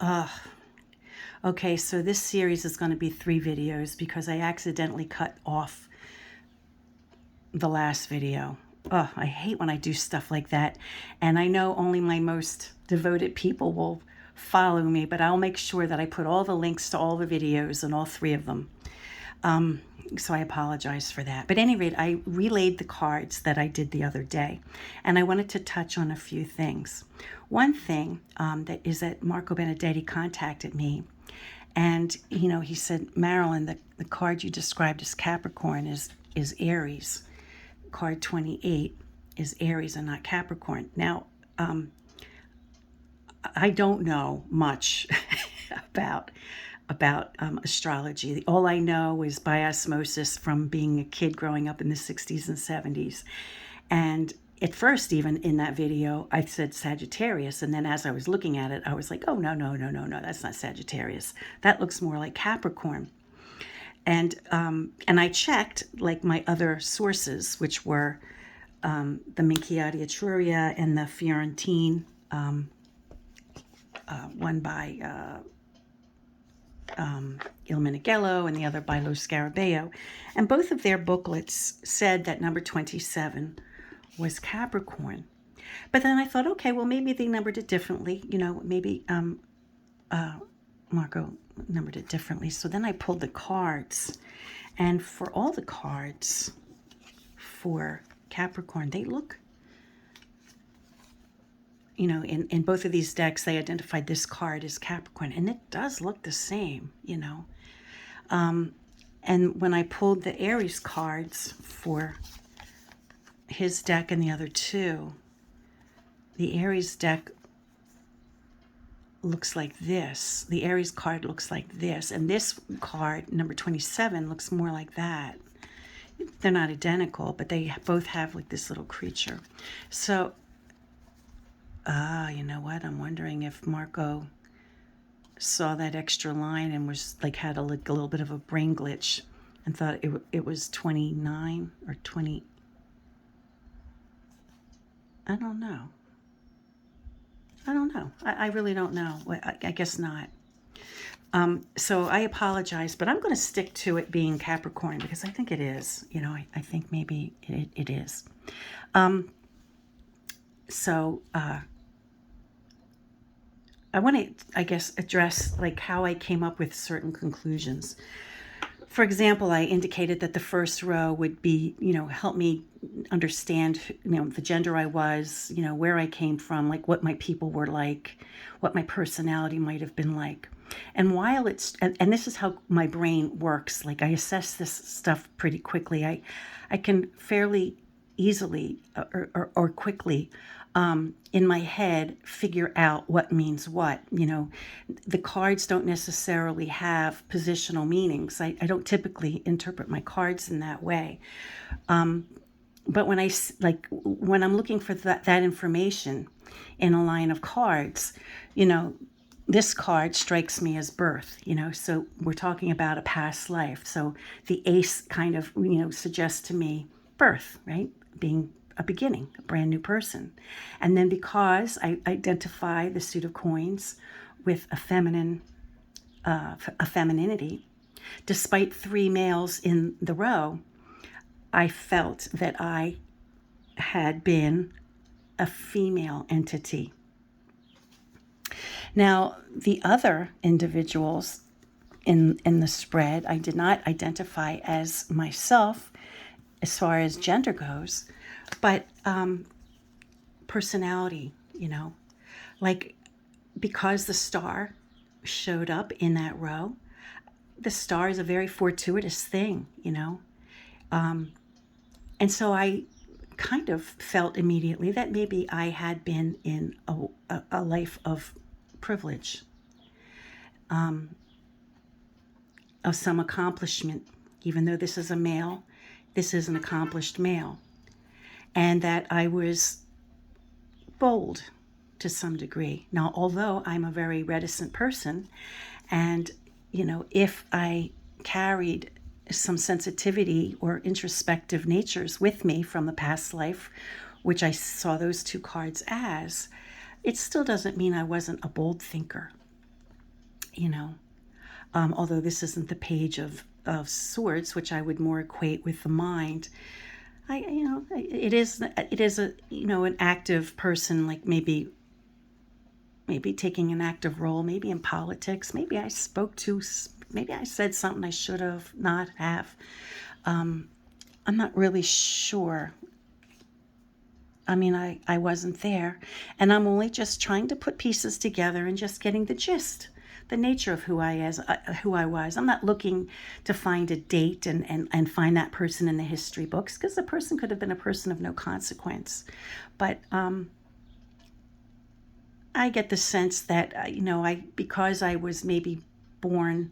Okay, so this series is going to be 3 videos because I accidentally cut off the last video. I hate when I do stuff like that. And I know only my most devoted people will follow me, but I'll make sure that I put all the links to all the videos and all 3 of them. So I apologize for that. But at any rate, I relayed the cards that I did the other day, and I wanted to touch on a few things. One thing that is that Marco Benedetti contacted me, and he said, Marilyn, the card you described as Capricorn is Aries. Card 28 is Aries and not Capricorn. Now, I don't know much about astrology. All I know is by osmosis from being a kid growing up in the 60s and 70s. And at first, even in that video, I said Sagittarius. And then as I was looking at it, I was like, oh, no, that's not Sagittarius. That looks more like Capricorn. And I checked like my other sources, which were the Minchiate Etruria and the Fiorentine, one by Il Meneghello and the other by Lo Scarabeo. And both of their booklets said that number 27 was Capricorn. But then I thought, okay, well, maybe they numbered it differently. Maybe Marco numbered it differently. So then I pulled the cards. And for all the cards for Capricorn, they look, in both of these decks, they identified this card as Capricorn. And it does look the same, And when I pulled the Aries cards for his deck and the other 2, the Aries deck looks like this. The Aries card looks like this. And this card, number 27, looks more like that. They're not identical, but they both have like this little creature. So, you know what? I'm wondering if Marco saw that extra line and was like had a little bit of a brain glitch and thought it was 29 or 20. I don't know. I really don't know. I guess not. So I apologize, but I'm going to stick to it being Capricorn because I think it is. I think maybe it is. So I want to, I guess, address like how I came up with certain conclusions. For example, I indicated that the first row would be, help me understand, the gender I was, where I came from, like what my people were like, what my personality might have been like. And while and this is how my brain works, like I assess this stuff pretty quickly. I can fairly easily or quickly in my head figure out what means what. The cards don't necessarily have positional meanings. I don't typically interpret my cards in that way. But when I'm looking for that information in a line of cards, this card strikes me as birth, so we're talking about a past life. So the ace kind of, suggests to me birth, right? Being a beginning, a brand new person. And then because I identify the suit of coins with a femininity, despite 3 males in the row, I felt that I had been a female entity. Now, the other individuals in the spread, I did not identify as myself as far as gender goes, but personality, like because the star showed up in that row, the star is a very fortuitous thing, and so I kind of felt immediately that maybe I had been in a life of privilege, of some accomplishment, even though this is a male, this is an accomplished male, and that I was bold to some degree. Now, although I'm a very reticent person, and, if I carried some sensitivity or introspective natures with me from the past life, which I saw those 2 cards as, it still doesn't mean I wasn't a bold thinker. you know. Although this isn't the page of swords, which I would more equate with the mind. It is a, an active person, like maybe taking an active role, maybe in politics. Maybe I said something I should have not have. I'm not really sure. I mean, I wasn't there, and I'm only just trying to put pieces together and just getting the gist, the nature of who I was. I'm not looking to find a date and find that person in the history books, because the person could have been a person of no consequence. But I get the sense that, because I was maybe born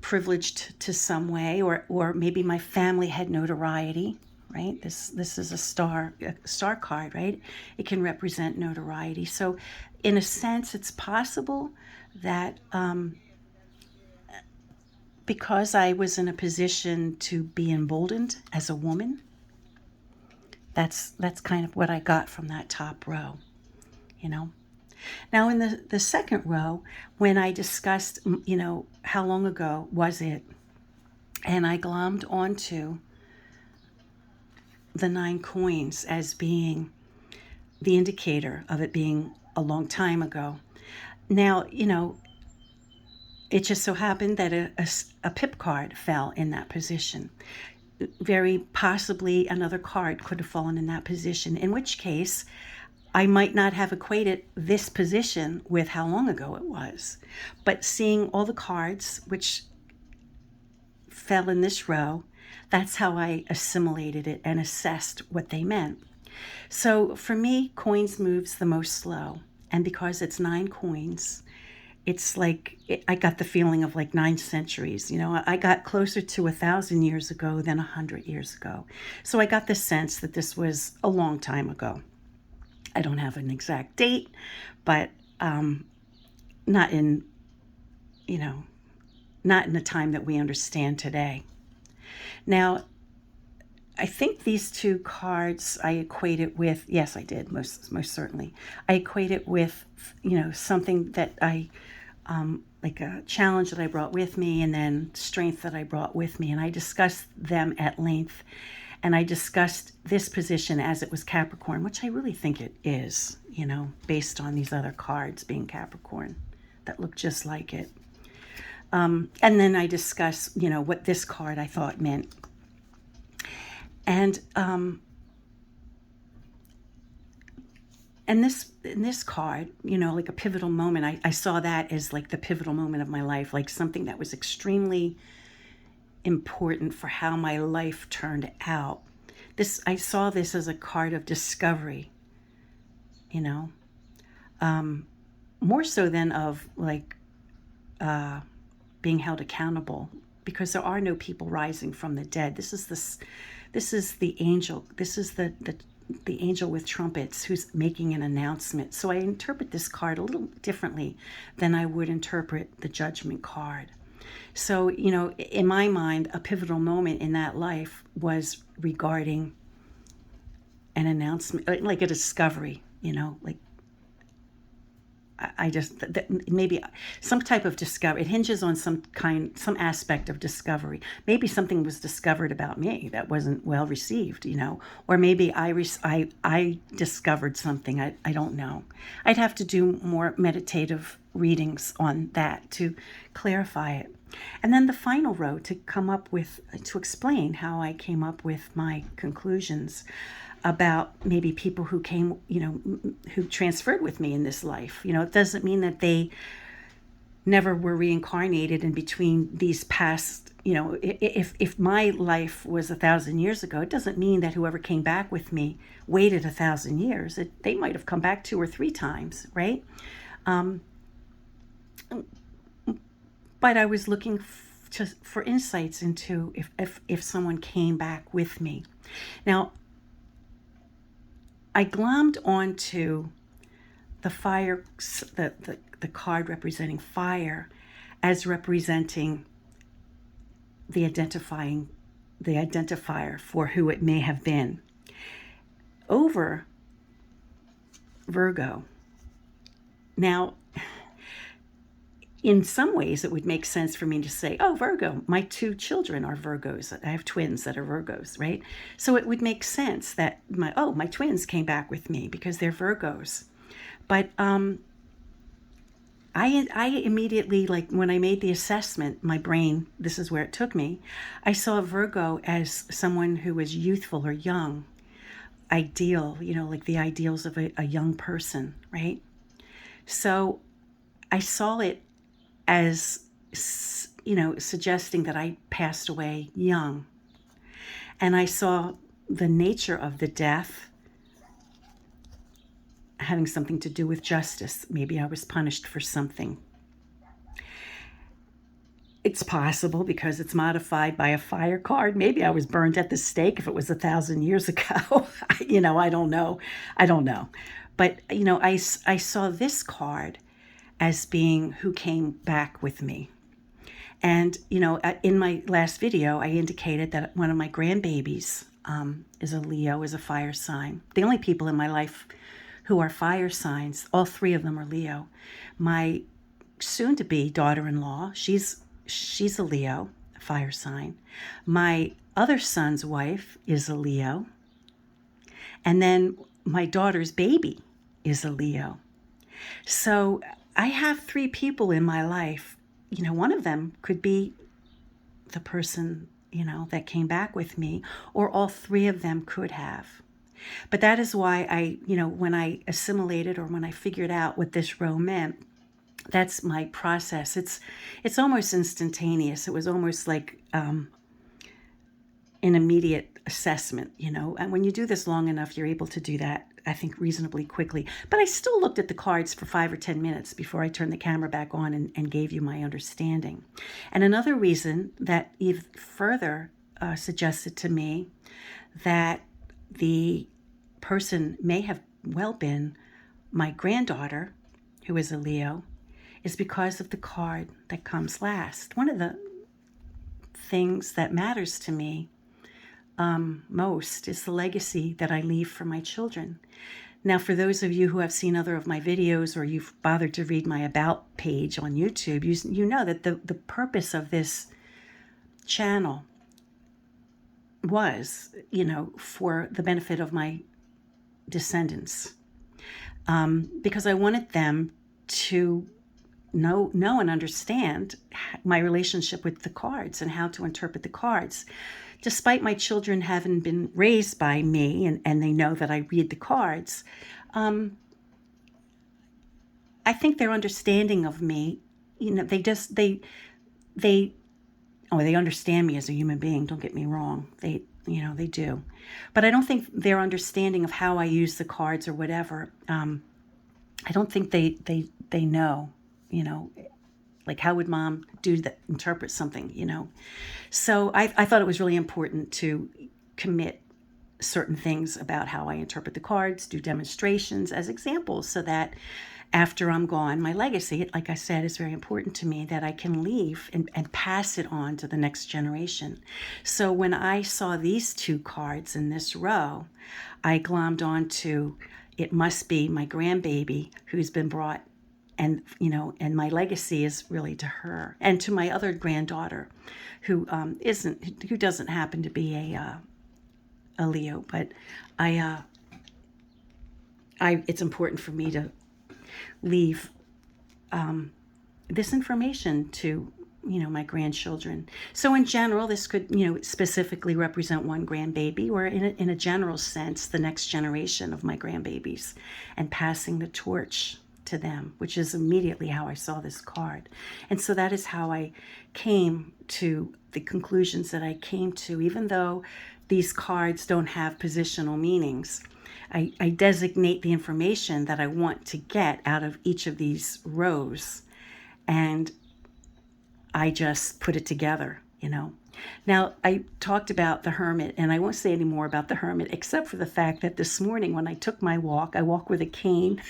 privileged to some way, or maybe my family had notoriety, right? This is a star card, right? It can represent notoriety. So in a sense, it's possible that because I was in a position to be emboldened as a woman, that's kind of what I got from that top row, you know. Now, in the second row, when I discussed, how long ago was it, and I glommed onto the 9 coins as being the indicator of it being a long time ago. Now, it just so happened that a pip card fell in that position. Very possibly another card could have fallen in that position, in which case I might not have equated this position with how long ago it was. But seeing all the cards which fell in this row, that's how I assimilated it and assessed what they meant. So for me, coins moves the most slow. And because it's 9 coins, it's like, I got the feeling of like 9 centuries. I got closer to 1,000 years ago than 100 years ago. So I got the sense that this was a long time ago. I don't have an exact date, but not in the time that we understand today. Now, I think these 2 cards I equated with, yes, I did, most certainly. I equated with, something that I, like a challenge that I brought with me, and then strength that I brought with me. And I discussed them at length. And I discussed this position as it was Capricorn, which I really think it is, based on these other cards being Capricorn that look just like it. And then I discussed, what this card I thought meant. And in this card, like a pivotal moment, I saw that as like the pivotal moment of my life, like something that was extremely important for how my life turned out. I saw this as a card of discovery, more so than of like being held accountable, because there are no people rising from the dead. This is the angel. This is the angel with trumpets who's making an announcement. So I interpret this card a little differently than I would interpret the judgment card. So, in my mind, a pivotal moment in that life was regarding an announcement, like a discovery, like I just, maybe some type of discovery. It hinges on some aspect of discovery. Maybe something was discovered about me that wasn't well received, or maybe I discovered something. I don't know. I'd have to do more meditative readings on that to clarify it. And then the final row to explain how I came up with my conclusions about maybe people who came, who transferred with me in this life. It doesn't mean that they never were reincarnated in between these past, if my life was 1,000 years ago, it doesn't mean that whoever came back with me waited 1,000 years. They might have come back 2 or 3 times, right? But I was looking for insights into if someone came back with me. Now, I glommed onto the fire, the card representing fire, as representing the identifier for who it may have been, over Virgo. Now, in some ways, it would make sense for me to say, oh, Virgo, my 2 children are Virgos. I have twins that are Virgos, right? So it would make sense that my twins came back with me because they're Virgos. But I immediately, like when I made the assessment, my brain, this is where it took me, I saw Virgo as someone who was youthful or young, ideal, like the ideals of a young person, right? So I saw it as, suggesting that I passed away young. And I saw the nature of the death having something to do with justice. Maybe I was punished for something. It's possible because it's modified by a fire card. Maybe I was burned at the stake if it was 1,000 years ago. I don't know. But, I saw this card as being who came back with me. And, in my last video, I indicated that one of my grandbabies is a Leo, is a fire sign. The only people in my life who are fire signs, all 3 of them are Leo. My soon-to-be daughter-in-law, she's a Leo, a fire sign. My other son's wife is a Leo. And then my daughter's baby is a Leo. So I have 3 people in my life. One of them could be the person, that came back with me, or all 3 of them could have. But that is why when I assimilated or when I figured out what this row meant, that's my process. It's almost instantaneous. It was almost like an immediate assessment, and when you do this long enough, you're able to do that, I think, reasonably quickly. But I still looked at the cards for 5 or 10 minutes before I turned the camera back on and gave you my understanding. And another reason that even further suggested to me that the person may have well been my granddaughter, who is a Leo, is because of the card that comes last. One of the things that matters to me most is the legacy that I leave for my children. Now, for those of you who have seen other of my videos, or you've bothered to read my About page on YouTube, you know that the purpose of this channel was, for the benefit of my descendants, because I wanted them to know and understand my relationship with the cards and how to interpret the cards. Despite my children having been raised by me and they know that I read the cards, I think their understanding of me, they understand me as a human being. Don't get me wrong. They do. But I don't think their understanding of how I use the cards or whatever, I don't think they know, like how would mom do that, interpret something, So I thought it was really important to commit certain things about how I interpret the cards, do demonstrations as examples, so that after I'm gone, my legacy, like I said, is very important to me, that I can leave and pass it on to the next generation. So when I saw these 2 cards in this row, I glommed onto, it must be my grandbaby who's been brought, and my legacy is really to her, and to my other granddaughter, who doesn't happen to be a Leo, but it's important for me to leave this information to my grandchildren. So in general, this could specifically represent one grandbaby, or in a general sense, the next generation of my grandbabies, and passing the torch to them, which is immediately how I saw this card. And so that is how I came to the conclusions that I came to, even though these cards don't have positional meanings. I designate the information that I want to get out of each of these rows, and I just put it together, Now, I talked about the hermit, and I won't say any more about the hermit, except for the fact that this morning when I took my walk, I walk with a cane,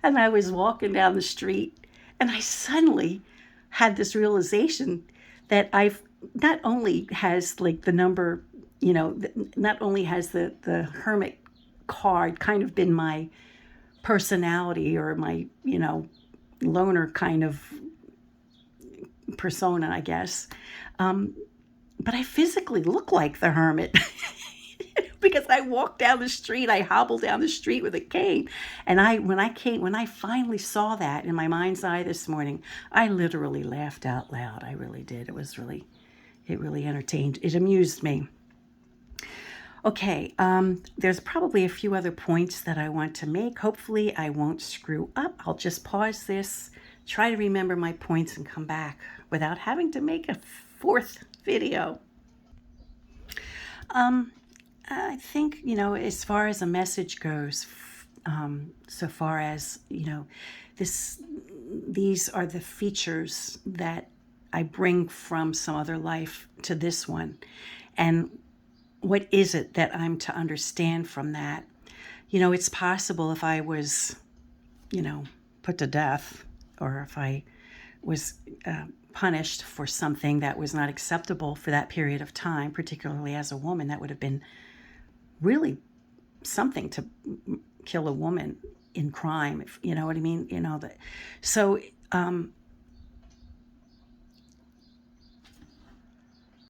and I was walking down the street, and I suddenly had this realization that I've not only has like the number, not only has the hermit card kind of been my personality, or my, loner kind of persona, I guess. But I physically look like the hermit because I walk down the street, I hobble down the street with a cane. And when I finally saw that in my mind's eye this morning, I literally laughed out loud. I really did. It really entertained, it amused me. Okay, there's probably a few other points that I want to make. Hopefully I won't screw up. I'll just pause this, try to remember my points, and come back without having to make a fourth video. I think, as far as a message goes, so far as, these are the features that I bring from some other life to this one. And what is it that I'm to understand from that? It's possible if I was, put to death, or if I was punished for something that was not acceptable for that period of time, particularly as a woman, that would have been really something to kill a woman in crime, if you know what I mean. So